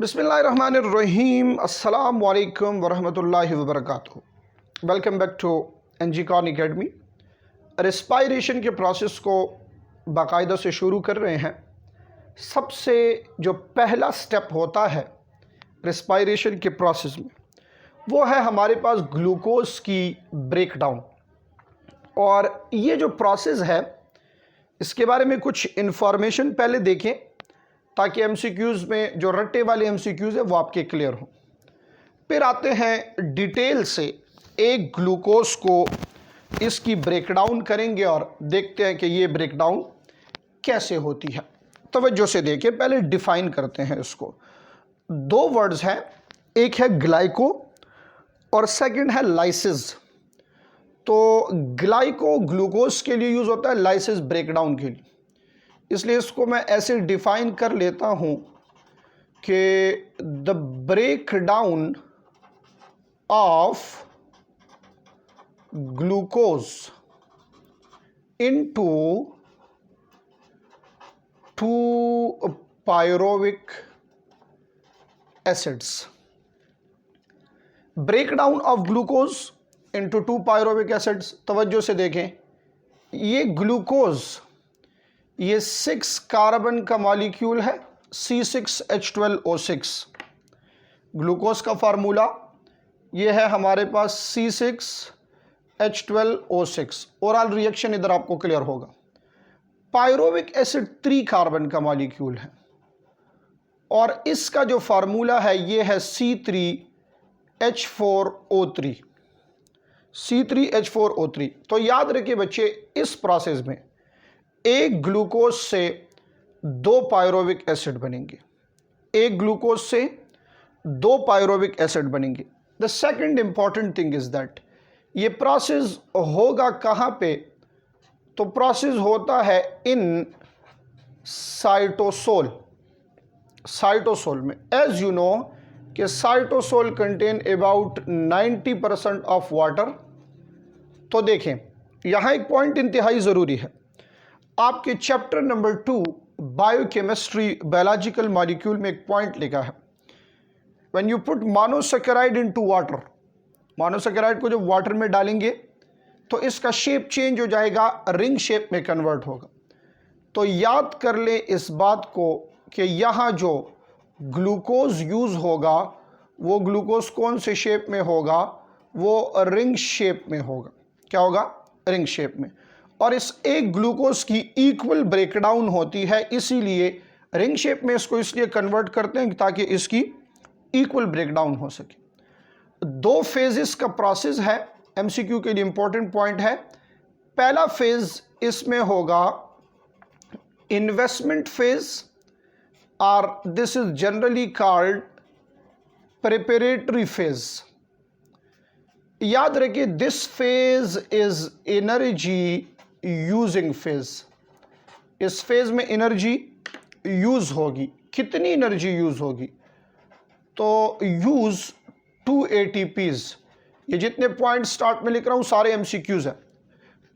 बिस्मिल्लाहिर्रहमानिर्रहीम अस्सलाम वालेकुम वरहमतुल्लाहि वबरकातुहू। Welcome back to NG cone academy. Respiration के प्रोसेस को बाकायदा से शुरू कर रहे हैं। सबसे जो पहला स्टेप होता है रेस्पायरेशन के प्रोसेस में वो है हमारे पास ग्लूकोज की ब्रेकडाउन। और ये जो प्रोसेस है इसके बारे में कुछ इन्फॉर्मेशन पहले देखें ताकि एमसीक्यूज़ में जो रट्टे वाले एमसीक्यूज़ है वो आपके क्लियर हों। फिर आते हैं डिटेल से एक ग्लूकोज को इसकी ब्रेकडाउन करेंगे और देखते हैं कि ये ब्रेकडाउन कैसे होती है। तवज्जो से देखिए, पहले डिफाइन करते हैं इसको। दो वर्ड्स हैं, एक है ग्लाइको और सेकंड है लाइसिस। तो ग्लाइको ग्लूकोज के लिए यूज़ होता है, लाइसिस ब्रेकडाउन के लिए। इसलिए इसको मैं ऐसे डिफाइन कर लेता हूं कि the breakdown of glucose into two pyruvic acids. Breakdown of glucose into two pyruvic acids. तवज्जो से देखें, ये ग्लूकोज ये 6 कार्बन का मॉलिक्यूल है, C6H12O6। ग्लूकोज का फार्मूला ये है हमारे पास C6H12O6। ओरल रिएक्शन इधर आपको क्लियर होगा। पायरोविक एसिड 3 कार्बन का मॉलिक्यूल है और इसका जो फार्मूला है ये है C3H4O3। C3H4O3। तो याद रखिए बच्चे, इस प्रोसेस में एक ग्लूकोज से 2 पायरोविक एसिड बनेंगे। एक ग्लूकोज से 2 पायरोविक एसिड बनेंगे। The second important thing is that ये प्रोसेस होगा कहाँ पे? तो प्रोसेस होता है इन साइटोसोल। साइटोसोल में एज यू नो कि cytosol contain about 90% of water. तो देखें, यहाँ एक पॉइंट इंतहाई ज़रूरी है। आपके chapter number 2 biochemistry biological molecule में एक पॉइंट लिखा है, when you put monosaccharide into water. Monosaccharide को जब वाटर में डालेंगे तो इसका शेप चेंज हो जाएगा, रिंग शेप में कन्वर्ट होगा। तो याद कर ले इस बात को कि यहाँ जो ग्लूकोज यूज़ होगा वो ग्लूकोज कौन से शेप में होगा? वो रिंग शेप में होगा। क्या होगा? रिंग शेप में। और इस एक ग्लूकोज की इक्वल ब्रेकडाउन होती है, इसीलिए रिंग शेप में इसको इसलिए कन्वर्ट करते हैं ताकि इसकी इक्वल ब्रेकडाउन हो सके। 2 फेजेस का प्रोसेस है, एमसीक्यू के लिए इंपॉर्टेंट पॉइंट है। पहला फेज इसमें होगा इन्वेस्टमेंट फेज, और this is generally called preparatory phase. याद रखिए, this phase is energy using phase. इस फेज में एनर्जी यूज होगी। कितनी एनर्जी यूज होगी? तो यूज 2 ATPs। ये जितने पॉइंट स्टार्ट में लिख रहा हूं सारे एमसीक्यूज हैं।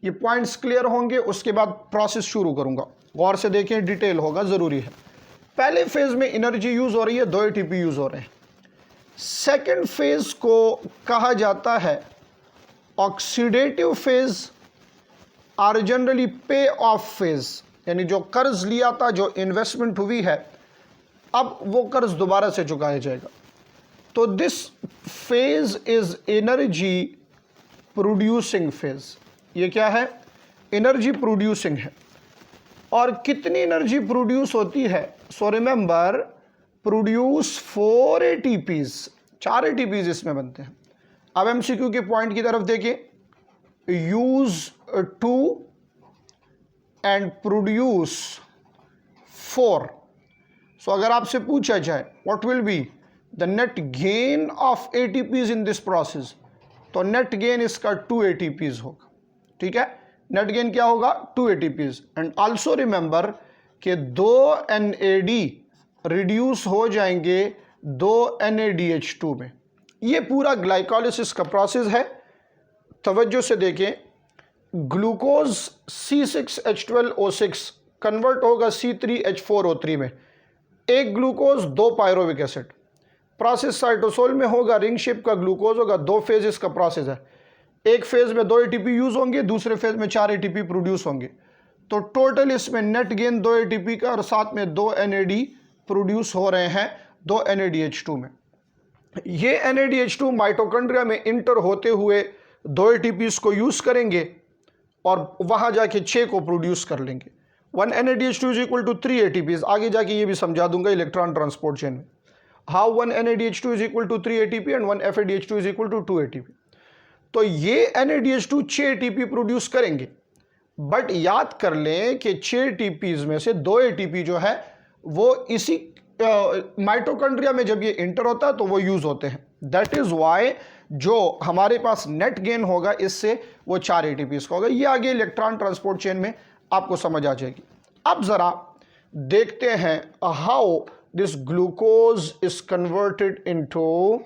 ये पॉइंट्स क्लियर होंगे, उसके बाद प्रोसेस शुरू करूंगा। गौर से देखें, डिटेल होगा, जरूरी है। पहले फेज में एनर्जी यूज हो रही है, 2 ATP यूज हो रहे हैं। सेकेंड फेज को कहा जाता है ऑक्सीडेटिव फेज और जनरली पे ऑफ फेज, यानी जो कर्ज लिया था, जो इन्वेस्टमेंट हुई है, अब वो कर्ज दोबारा से चुकाया जाएगा। तो this phase is energy producing phase. ये क्या है? एनर्जी प्रोड्यूसिंग है। और कितनी एनर्जी प्रोड्यूस होती है? So remember, produce 4 ATPs। 4 ATPs इसमें बनते हैं। अब एमसीक्यू के पॉइंट की तरफ देखिए, यूज 2 एंड प्रोड्यूस 4। सो अगर आपसे पूछा जाए what will be the net gain of ATPs in this process, तो नेट गेन इसका 2 ATPs होगा। ठीक है, नेट गेन क्या होगा? 2 ATPs। एंड ऑल्सो रिमेंबर कि 2 NAD रिड्यूस हो जाएंगे 2 NADH2 में। ये पूरा ग्लाइकोलिसिस का प्रोसेस है। तवज्जो से देखें, ग्लूकोज C6H12O6 कन्वर्ट होगा C3H4O3 में। एक ग्लूकोज, दो पायरोविक एसिड। प्रोसेस साइटोसोल में होगा, रिंग शेप का ग्लूकोज होगा, दो फेजेस का प्रोसेस है। एक फेज में 2 एटीपी यूज होंगे, दूसरे फेज में 4 एटीपी प्रोड्यूस होंगे। तो टोटल इसमें नेट गेन 2 एटीपी का और साथ में 2 एनएडी प्रोड्यूस हो रहे हैं 2 NADH2 में। ये NADH2 माइटोकॉन्ड्रिया में इंटर होते हुए 2 एटीपीज को यूज करेंगे और वहां जाके 6 को प्रोड्यूस कर लेंगे। 1 NADH2 is equal to 3 ATPs. आगे जाके ये भी समझा दूंगा इलेक्ट्रॉन ट्रांसपोर्ट चेन में, how 1 NADH2 is equal to 3 ATP and 1 FADH2 is equal to 2 ATP. तो ये NADH2 6 एटीपी प्रोड्यूस करेंगे, बट याद कर लें कि 6 एटीपीज में से 2 एटीपी जो है वो इसी माइटोकॉन्ड्रिया में जब ये इंटर होता है तो वो यूज होते हैं। दैट इज वाई जो हमारे पास नेट गेन होगा इससे वो 4 एटीपीज का होगा। ये आगे इलेक्ट्रॉन ट्रांसपोर्ट चेन में आपको समझ आ जाएगी। अब जरा देखते हैं how this glucose is converted into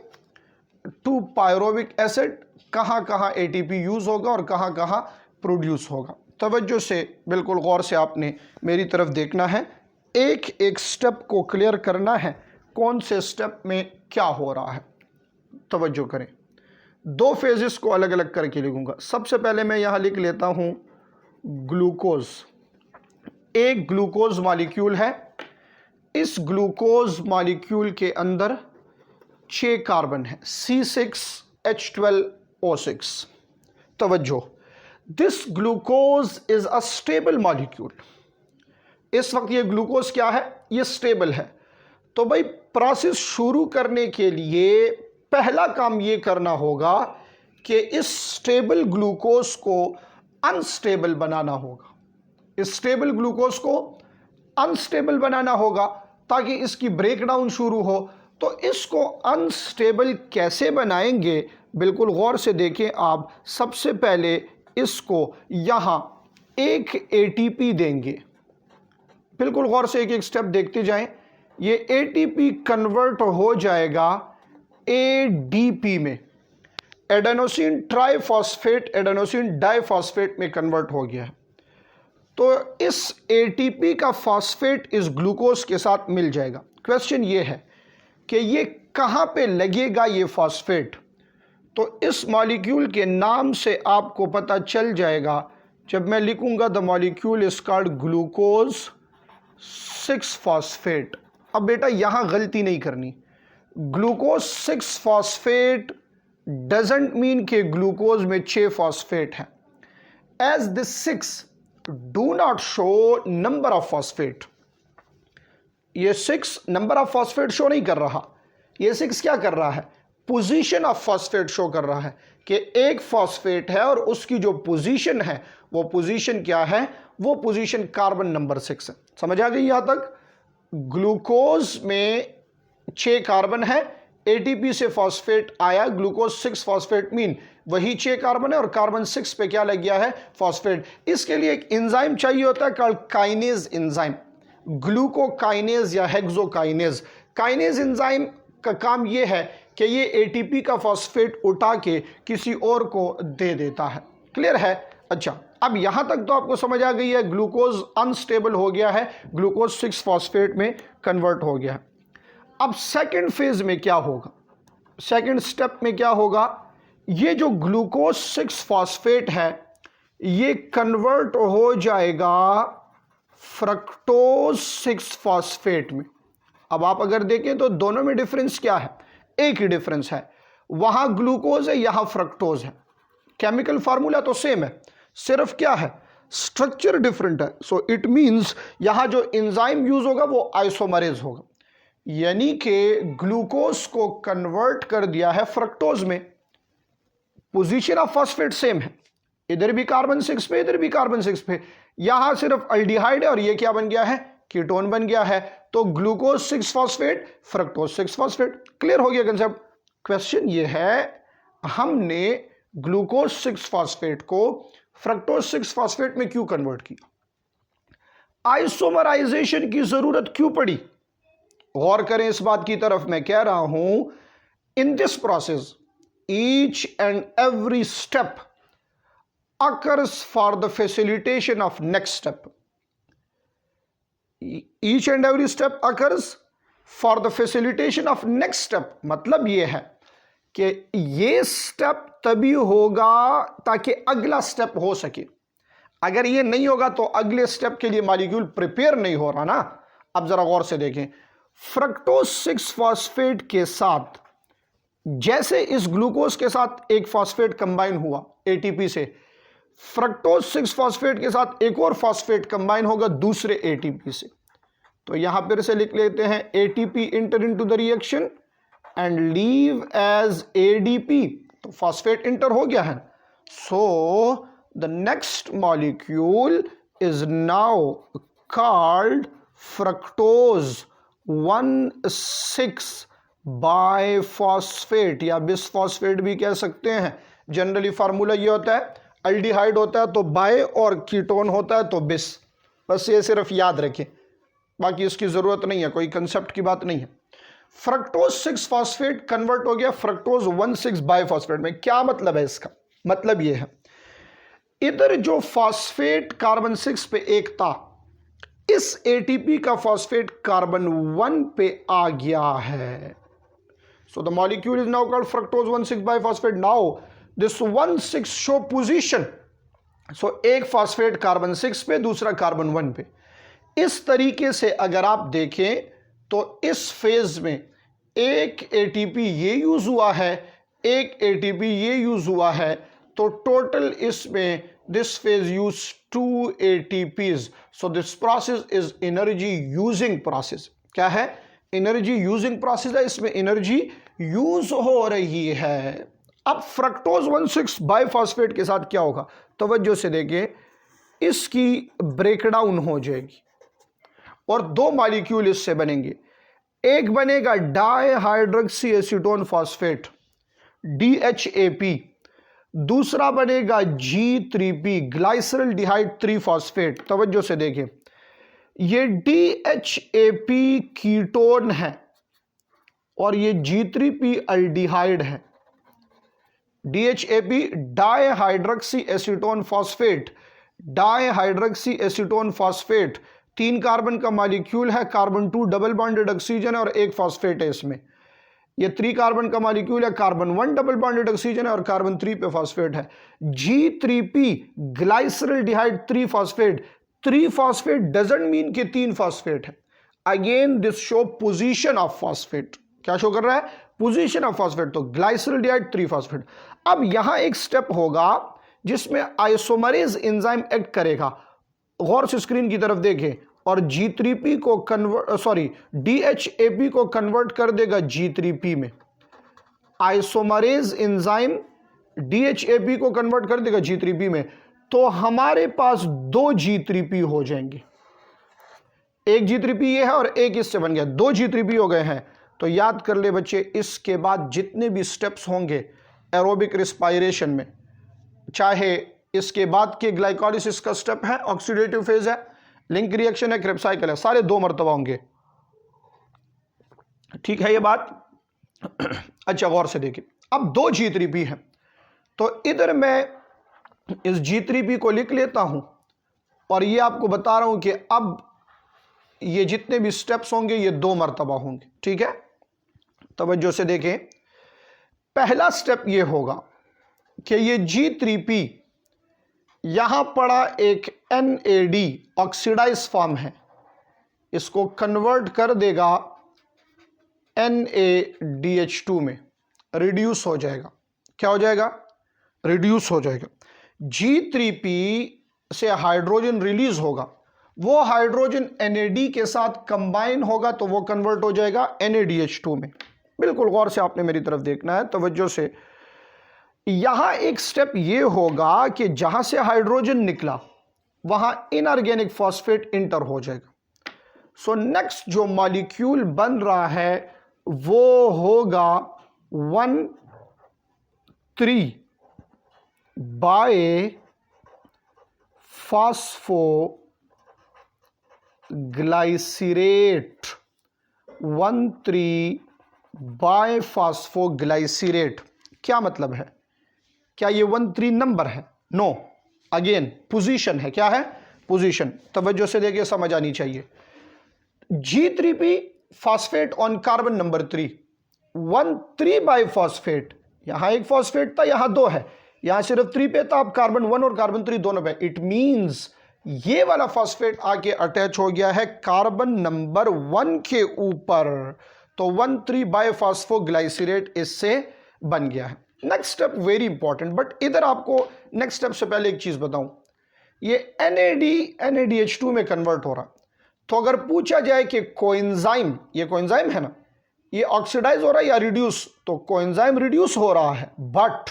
2 pyruvic acid. कहां कहां एटीपी यूज होगा और कहां कहां प्रोड्यूस होगा। तवज्जो से बिल्कुल गौर से आपने मेरी तरफ देखना है, एक एक स्टेप को क्लियर करना है, कौन से स्टेप में क्या हो रहा है। तवज्जो करें, 2 फेजेस को अलग अलग करके लिखूंगा। सबसे पहले मैं यहां लिख लेता हूं ग्लूकोज। एक ग्लूकोज मॉलिक्यूल है, इस ग्लूकोज मॉलिक्यूल के अंदर 6 कार्बन है, C6H12O6। तवज्जो, this glucose is a stable molecule. इस वक्त ये ग्लूकोज क्या है, ये स्टेबल है। तो भाई प्रोसेस शुरू करने के लिए पहला काम ये करना होगा कि इस स्टेबल ग्लूकोज को अनस्टेबल बनाना होगा। इस स्टेबल ग्लूकोज को अनस्टेबल बनाना होगा ताकि इसकी ब्रेकडाउन शुरू हो। तो इसको अनस्टेबल कैसे बनाएंगे, बिल्कुल गौर से देखें आप। सबसे पहले इसको यहां एक एटीपी देंगे। बिल्कुल गौर से एक एक स्टेप देखते जाएं। ये एटीपी कन्वर्ट हो जाएगा एडीपी में, एडेनोसिन ट्राइफॉस्फेट एडेनोसिन डाइफॉस्फेट में कन्वर्ट हो गया है। तो इस एटीपी का फॉस्फेट इस ग्लूकोज के साथ मिल जाएगा। क्वेश्चन ये है कि ये कहां पे लगेगा ये फॉस्फेट। तो इस मॉलिक्यूल के नाम से आपको पता चल जाएगा। जब मैं लिखूंगा the molecule is called glucose 6 phosphate. अब बेटा यहां गलती नहीं करनी, ग्लूकोज 6 फॉस्फेट डजंट मीन कि ग्लूकोज में 6 फॉस्फेट है। As this 6 do not show number of phosphate. ये 6 नंबर ऑफ फॉस्फेट शो नहीं कर रहा। ये 6 क्या कर रहा है, पोजीशन ऑफ फॉस्फेट शो कर रहा है कि एक फॉस्फेट है और उसकी जो पोजीशन है वो पोजीशन क्या है, वो पोजीशन कार्बन नंबर 6 है। समझ आ गई यहां तक। ग्लूकोज में 6 कार्बन है, एटीपी से फॉस्फेट आया, ग्लूकोज 6 फॉस्फेट मीन वही 6 कार्बन है और कार्बन 6 पे क्या लग गया है, फॉस्फेट। इसके लिए एक एंजाइम चाहिए होता है कॉल्ड काइनेज एंजाइम, ग्लूकोकाइनेज या हेक्सोकाइनेज। काइनेज एंजाइम का काम यह है कि ये एटीपी का फॉस्फेट उठा के किसी और को दे देता है। क्लियर है। अच्छा, अब यहां तक तो आपको समझ आ गई है, ग्लूकोज अनस्टेबल हो गया है, ग्लूकोज 6 फॉस्फेट में कन्वर्ट हो गया है। अब सेकंड फेज में क्या होगा, सेकंड स्टेप में क्या होगा, ये जो ग्लूकोज 6 फॉस्फेट है ये कन्वर्ट हो जाएगा फ्रक्टोज 6 फॉस्फेट में। अब आप अगर देखें तो दोनों में डिफरेंस क्या है, एक ही डिफरेंस है, वहां ग्लूकोज है यहां फ्रक्टोज है। केमिकल फार्मूला तो सेम है, सिर्फ क्या है, स्ट्रक्चर डिफरेंट है। सो इट मींस यहां जो एंजाइम यूज होगा वो आइसोमरेज होगा, यानी कि ग्लूकोज को कन्वर्ट कर दिया है फ्रक्टोज में। पोजीशन ऑफ फॉस्फेट सेम है, इधर भी कार्बन 6 पे इधर भी कार्बन 6 पे, यहां सिर्फ अल्डिहाइड है और ये क्या बन गया है, कीटोन बन गया है। तो glucose 6 phosphate fructose 6 phosphate. Clear हो गया कंसेप्ट। क्वेश्चन ये है, हमने ग्लूकोज 6 फॉस्फेट को फ्रक्टोज 6 फॉस्फेट में क्यों कन्वर्ट किया, आइसोमराइजेशन की जरूरत क्यों पड़ी। गौर करें इस बात की तरफ, मैं कह रहा हूं in this process each and every step occurs for the facilitation of next step. Each and every step occurs for the facilitation of next step, मतलब ये है कि ये स्टेप तभी होगा ताकि अगला स्टेप हो सके। अगर ये नहीं होगा तो अगले स्टेप के लिए मॉलिक्यूल प्रिपेयर नहीं हो रहा ना। अब जरा गौर से देखें, फ्रक्टोज 6 फॉस्फेट के साथ, जैसे इस ग्लूकोज के साथ एक फॉस्फेट कंबाइन हुआ एटीपी से, फ्रक्टोज 6 फॉस्फेट के साथ एक और फॉस्फेट कंबाइन होगा दूसरे एटीपी से। तो यहां फिर से लिख लेते हैं, ATP enter into the reaction and leave as ADP, तो फॉस्फेट इंटर हो गया है। So the next molecule is now called fructose 1,6 biphosphate या बिसफॉस्फेट भी कह सकते हैं। जनरली फार्मूला ये होता है, अल्डिहाइड होता है तो बाय और कीटोन होता है तो बिस। बस ये सिर्फ याद रखें, बाकी इसकी जरूरत नहीं है, कोई कंसेप्ट की बात नहीं है। फ्रक्टोज 6 फॉस्फेट कन्वर्ट हो गया फ्रक्टोज 1,6 बाइफॉस्फेट में। क्या मतलब है इसका? मतलब ये है, इधर जो फॉस्फेट कार्बन 6 पे एक था, इस एटीपी का फॉस्फेट कार्बन 1 पे आ गया है। So the molecule is now called fructose 1,6 biphosphate. Now this 1,6 show position. So एक फॉस्फेट कार्बन 6 पे, दूसरा कार्बन 1 पे। इस तरीके से अगर आप देखें तो इस फेज में एक एटीपी ये यूज हुआ है, एक एटीपी ये यूज हुआ है, तो टोटल इसमें this phase use 2 ATPs। So this process is energy using process. क्या है? एनर्जी यूजिंग प्रोसेस है, इसमें एनर्जी यूज हो रही है। अब फ्रक्टोज 1,6 बाइफॉस्फेट के साथ क्या होगा? तवज्जो से देखिए, इसकी ब्रेकडाउन हो जाएगी और 2 मॉलिक्यूल इससे बनेंगे। एक बनेगा डाइहाइड्रोक्सी एसीटोन फॉस्फेट DHAP, दूसरा बनेगा G3P ग्लाइसरल डिहाइड 3 फॉस्फेट। तवज्जो से देखें, ये DHAP कीटोन है और ये G3P अल्डिहाइड है। DHAP dihydroxy acetone phosphate, dihydroxy acetone phosphate 3 carbon का मॉलिक्यूल है, कार्बन 2 डबल बॉन्डेड ऑक्सीजन है और एक फॉस्फेट है इसमें। ये 3 कार्बन का मॉलिक्यूल है, कार्बन 1 डबल बॉन्डेड ऑक्सीजन है और कार्बन 3 पे फॉस्फेट है। G3P glyceraldehyde 3 phosphate, 3 phosphate doesn't mean कि 3 फॉस्फेट है। Again this show position of phosphate. क्या शो कर रहा है? Position of phosphate. तो ग्लाइसरल डिहाइड 3 फॉस्फेट। अब यहां एक स्टेप होगा जिसमें आइसोमरेज एंजाइम एक्ट करेगा। गौर से स्क्रीन की तरफ देखें, और G3P को DHAP को कन्वर्ट कर देगा G3P में। आइसोमरेज एंजाइम DHAP को कन्वर्ट कर देगा G3P में, तो हमारे पास 2 G3P हो जाएंगे। एक G3P ये है और एक इससे बन गया, 2 G3P हो गए हैं। तो याद कर ले बच्चे, इसके बाद जितने भी स्टेप्स होंगे एरोबिक रिस्पायरेशन में, चाहे इसके बाद के ग्लाइकोलिसिस का स्टेप है, ऑक्सीडेटिव फेज है, लिंक रिएक्शन है, क्रेब्स साइकिल है, सारे 2 मरतबा होंगे। ठीक है ये बात? अच्छा गौर से देखिए, अब 2 G3P है, तो इधर मैं इस G3P को लिख लेता हूं और ये आपको बता रहा हूं कि अब ये जितने भी स्टेप्स होंगे ये 2 मरतबा होंगे। ठीक है, तवज्जो से देखें। पहला स्टेप ये होगा कि ये G3P यहां पड़ा एक NAD ऑक्सीडाइज फॉर्म है, इसको कन्वर्ट कर देगा NaDH2 में, रिड्यूस हो जाएगा। क्या हो जाएगा? रिड्यूस हो जाएगा। G3P से हाइड्रोजन रिलीज होगा, वो हाइड्रोजन NAD के साथ कंबाइन होगा तो वो कन्वर्ट हो जाएगा NaDH2 में। बिल्कुल गौर से आपने मेरी तरफ देखना है, तवज्जो से। यहां एक स्टेप ये होगा कि जहां से हाइड्रोजन निकला वहां इनऑर्गेनिक फॉस्फेट इंटर हो जाएगा। सो नेक्स्ट जो मॉलिक्यूल बन रहा है वो होगा 1,3 बाय फॉस्फोग्लाइसिरेट, 1,3 बाय फॉस्फोग्लाइसिरेट। क्या मतलब है? क्या ये 1,3 नंबर है? नो, अगेन पोजीशन है। क्या है? पोजीशन। तवज्जो से देखिए, समझ आनी चाहिए। G3P phosphate on carbon number 3, 1,3 by phosphate, यहां एक फॉस्फेट था, यहां 2 है, यहां सिर्फ 3 पे था, अब कार्बन 1 और कार्बन 3 दोनों पे। इट मींस ये वाला फॉस्फेट आके अटैच हो गया है कार्बन नंबर 1 के ऊपर, तो 1,3 बाई फॉस्फोग्लाइसरेट इससे बन गया है। Next step very important, but इधर आपको नेक्स्ट स्टेप से पहले एक चीज बताऊं, ये NADH2 में कन्वर्ट हो रहा, तो अगर पूछा जाए कि कोएंजाइम, ये कोएंजाइम है ना, ये ऑक्सीडाइज हो रहा है या रिड्यूस, तो कोएंजाइम रिड्यूस हो रहा है, बट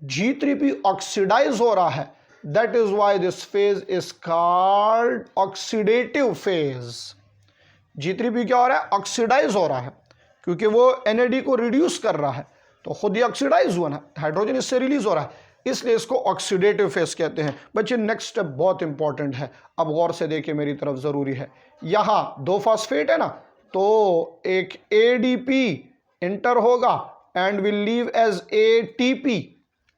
G3P ऑक्सीडाइज हो रहा है, that is why this phase is called oxidative phase. G3P क्या हो रहा है, ऑक्सीडाइज हो रहा है, क्योंकि वो NAD को रिड्यूस कर रहा है, तो खुद ही ऑक्सीडाइज हुआ ना, हाइड्रोजन इससे रिलीज हो रहा है, इसलिए इसको ऑक्सीडेटिव फेज कहते हैं। बच्चे नेक्स्ट स्टेप बहुत इंपॉर्टेंट है, अब गौर से देखिए मेरी तरफ जरूरी है। यहां 2 फॉस्फेट है ना, तो एक ADP इंटर होगा and will leave as ATP,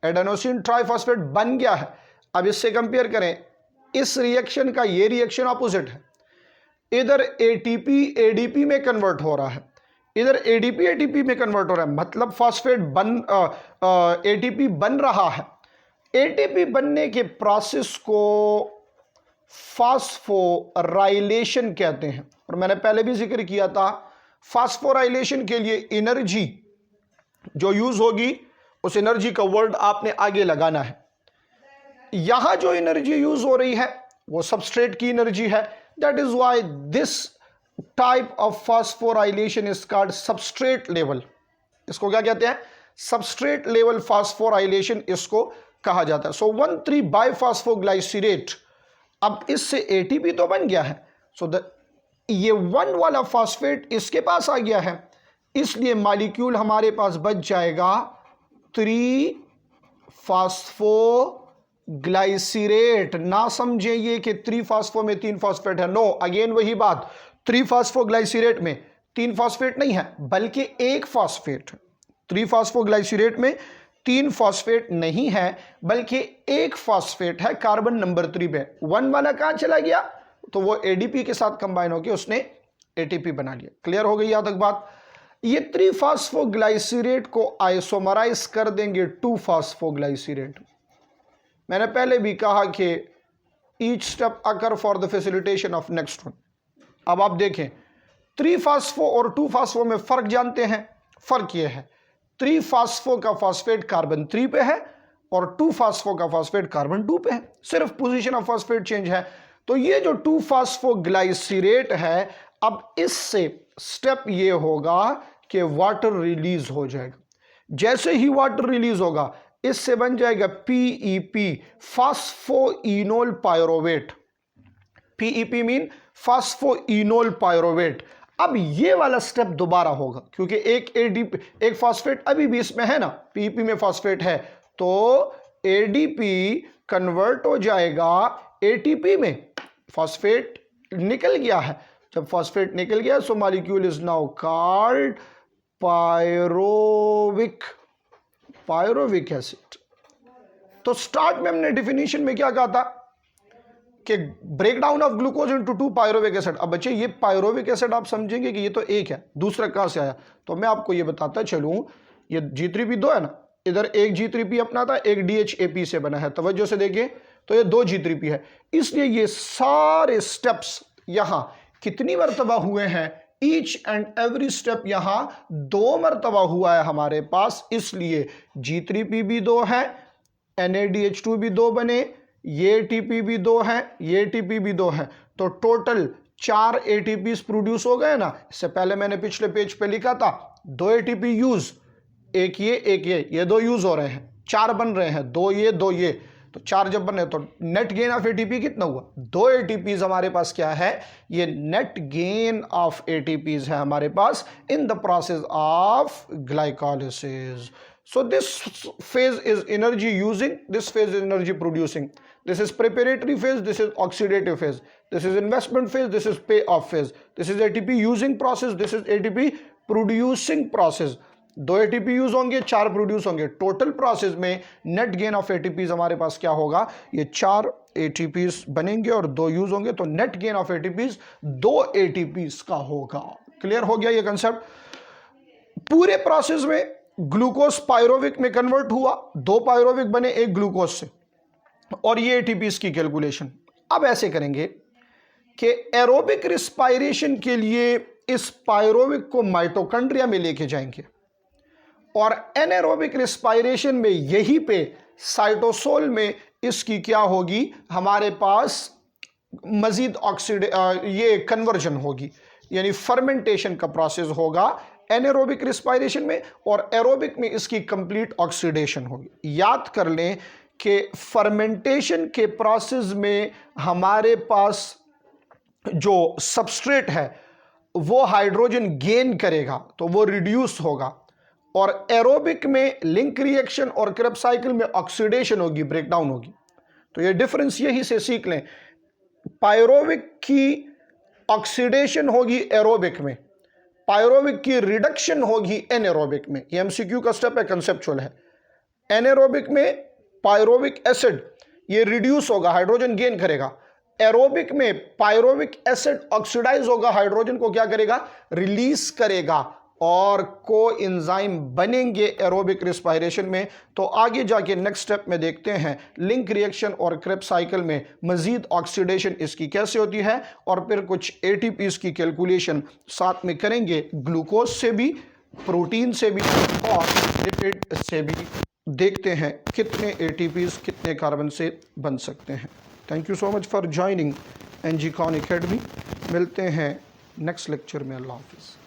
adenosine triphosphate बन गया है। अब इससे कंपेयर करें, इस रिएक्शन का ये रिएक्शन ऑपोजिट है, इधर ATP ADP में कन्वर्ट हो रहा है, इधर ADP ATP में कन्वर्ट हो रहा है, मतलब फॉस्फेट ATP बन रहा है। ATP बनने के प्रोसेस को फास्फोराइलेशन कहते हैं, और मैंने पहले भी जिक्र किया था, फास्फोराइलेशन के लिए एनर्जी जो यूज होगी, उस एनर्जी का वर्ड आपने आगे लगाना है। यहां जो एनर्जी यूज हो रही है वो सबस्ट्रेट की एनर्जी है, that is why this type of phosphorylation is called substrate level. इसको क्या कहते हैं, सबस्ट्रेट लेवल फास्फोराइलेशन इसको कहा जाता है। सो 1,3 बाई फास्फोग्लाइसरेट, अब इससे ATP तो बन गया है, सो ये 1 वाला फॉस्फेट इसके पास आ गया है, इसलिए मॉलिक्यूल हमारे पास बच जाएगा 3 फास्फोग्लाइसरेट। ना समझे ये कि 3 फास्फो में 3 फॉस्फेट है, नो, अगेन वही बात, 3 फास्फोग्लाइसरेट में 3 फॉस्फेट नहीं है, बल्कि 1 फॉस्फेट। 3 फास्फोग्लाइसरेट में 3 फॉस्फेट नहीं है, बल्कि 1 फॉस्फेट है कार्बन नंबर 3 पे। 1 वाला कहां चला गया, तो वो ADP के साथ कंबाइन होकर उसने ATP बना लिया। क्लियर हो गई यहां तक बात। ये 3 फास्फोग्लाइसरेट को आइसोमराइज कर देंगे 2 फास्फोग्लाइसरेट। मैंने पहले भी कहा कि each step occur for the facilitation of next one. अब आप देखें, 3 फास्फो और 2 फास्फो में फर्क जानते हैं, फर्क ये है 3 फास्फो का फॉस्फेट कार्बन 3 पे है और 2 फास्फो का फॉस्फेट कार्बन 2 पे है, सिर्फ पोजीशन ऑफ फॉस्फेट चेंज है। तो ये जो 2 फास्फोग्लाइसरेट है, अब इससे स्टेप ये होगा कि वाटर रिलीज हो जाएगा। जैसे ही वाटर रिलीज होगा, इससे बन जाएगा PEP, phosphoenol pyruvate. PEP mean phosphoenol pyruvate. अब ये वाला स्टेप दोबारा होगा, क्योंकि एक फॉस्फेट अभी भी इसमें है ना, PEP में फॉस्फेट है, तो ADP कन्वर्ट हो जाएगा ATP में, फॉस्फेट निकल गया है। जब फॉस्फेट निकल गया, so molecule is now called pyruvic acid. तो स्टार्ट में हमने डिफिनीशन में क्या कहा था कि break down of glucose into 2 pyruvic acid. अब बच्चे ये पायरोविक एसिड आप समझेंगे कि ये तो एक है, दूसरा कहां से आया, तो मैं आपको ये बताता चलूं, ये G3P 2 है ना, इधर एक G3P अपना था, एक DHAP से बना है, तवज्जो से देखिए, तो ये 2 G3P है, इसलिए ये सारे स्टेप्स यहां कितनी मरतबा हुए हैं, ईच एंड एवरी स्टेप यहां 2 मरतबा हुआ है हमारे पास, इसलिए G3P भी 2 है, NADH2 भी 2 बने, ये ATP भी 2 है, ये ATP भी 2 है, तो टोटल 4 ATPs प्रोड्यूस हो गए ना। इससे पहले मैंने पिछले पेज पे लिखा था 2 ATP यूज, एक ये 2 यूज हो रहे हैं, 4 बन रहे हैं, 2 ये, तो 4 जब बने तो नेट गेन ऑफ ATP कितना हुआ, 2 ATPs हमारे पास क्या है, ये नेट गेन ऑफ ATPs है हमारे पास in the process of glycolysis. So this phase is energy using, this phase is energy producing. This is preparatory phase, this is oxidative phase. This is investment phase, this is payoff phase. This is ATP using process, this is ATP producing process. 2 ATP use होंगे, 4 produce होंगे, total process में net gain of ATPs हमारे पास क्या होगा, ये 4 ATPs बनेंगे और 2 use होंगे, तो net gain of ATPs 2 ATPs का होगा। क्लियर हो गया ये कंसेप्ट? पूरे प्रोसेस में ग्लूकोज पायरोविक में कन्वर्ट हुआ, 2 पायरोविक बने एक ग्लूकोज से, और ये एटीपीज की कैलकुलेशन। अब ऐसे करेंगे कि एरोबिक रिस्पायरेशन के लिए इस पायरोविक को माइटोकॉन्ड्रिया में लेके जाएंगे, और एनारोबिक रिस्पायरेशन में यहीं पे साइटोसोल में इसकी क्या होगी, हमारे पास मजीद ये कन्वर्जन होगी, यानी फर्मेंटेशन का प्रोसेस होगा एनारोबिक रिस्पायरेशन में, और एरोबिक में इसकी कंप्लीट ऑक्सीडेशन होगी। याद कर लें कि फर्मेंटेशन के प्रोसेस में हमारे पास जो सबस्ट्रेट है वो हाइड्रोजन गेन करेगा, तो वो रिड्यूस होगा, और एरोबिक में लिंक रिएक्शन और क्रेब्स साइकिल में ऑक्सीडेशन होगी, ब्रेकडाउन होगी। तो ये डिफरेंस यही से सीख लें, पायरोविक की ऑक्सीडेशन होगी एरोबिक में, पायरोविक की रिडक्शन होगी एनारोबिक में। ये एमसीक्यू का स्टेप है, कंसेप्चुअल है। एनारोबिक में पायरोविक एसिड ये रिड्यूस होगा, हाइड्रोजन गेन करेगा। एरोबिक में पायरोविक एसिड ऑक्सीडाइज होगा, हाइड्रोजन को क्या करेगा, रिलीज करेगा, और कोएंजाइम बनेंगे एरोबिक रिस्पायरेशन में। तो आगे जाके नेक्स्ट स्टेप में देखते हैं लिंक रिएक्शन और क्रेब्स साइकिल में मजीद ऑक्सीडेशन इसकी कैसे होती है, और फिर कुछ एटीपीज की कैलकुलेशन साथ में करेंगे, ग्लूकोज से भी, प्रोटीन से भी, और लिपिड से भी। देखते हैं कितने एटीपीज कितने कार्बन से बन सकते हैं। Thank you so much for joining एनजी कॉन एकेडमी। मिलते हैं नेक्स्ट लेक्चर में। अल्लाह हाफिज़।